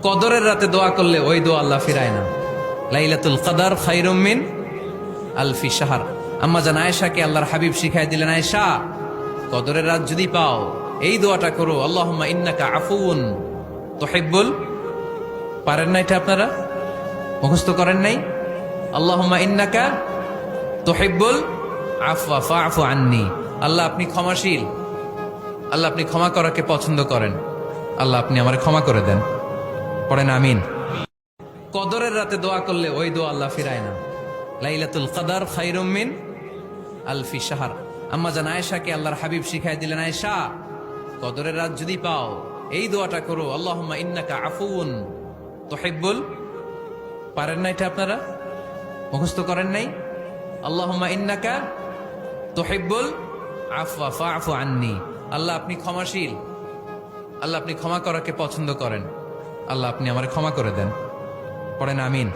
কদরের রাতে দোয়া করলে ওই দোয়া আল্লাহ ফিরায় না। লাইলাতুল কদর খায়রুম মিন আলফি শাহর। আম্মা জান আয়েশাকে আল্লাহর হাবিব শিখাই দিলেন, আয়েশা কদরের রাত যদি পাও এই দোয়াটা করো, আল্লাহুম্মা ইন্নাকা আফুউন তুহিব্বুল। পারেন না এটা? আপনারা মুখস্থ করেন নাই? আল্লাহুম্মা ইন্নাকা তুহিব্বুল আফওয়া ফাআফু আন্নি। আল্লাহ আপনি ক্ষমাশীল, আল্লাহ আপনি ক্ষমা করাকে পছন্দ করেন, আল্লাহ আপনি আমারে ক্ষমা করে দেন। পড়েন আমিন। কদরের রাতে দোয়া করলে ওই দোয়া আল্লাহ ফিরায় না। লাইলাতুল কদর খায়রুম মিন আলফি শাহর। আম্মা জান আয়েশাকে আল্লাহর হাবিব শিখাই দিলেন, আয়েশা কদরের রাত যদি পাও এই দোয়াটা করো, আল্লাহুম্মা ইন্নাকা আফুউন তুহিব্বুল। পারেন না এটা? আপনারা মুখস্থ করেন নাই? আল্লাহুম্মা ইন্নাকা তুহিব্বুল আফওয়া ফাআফু আন্নি। আল্লাহ আপনি ক্ষমাশীল, আল্লাহ আপনি ক্ষমা করাকে পছন্দ করেন, আল্লাহ আপনি আমারে ক্ষমা করে দেন। পড়েন আমিন।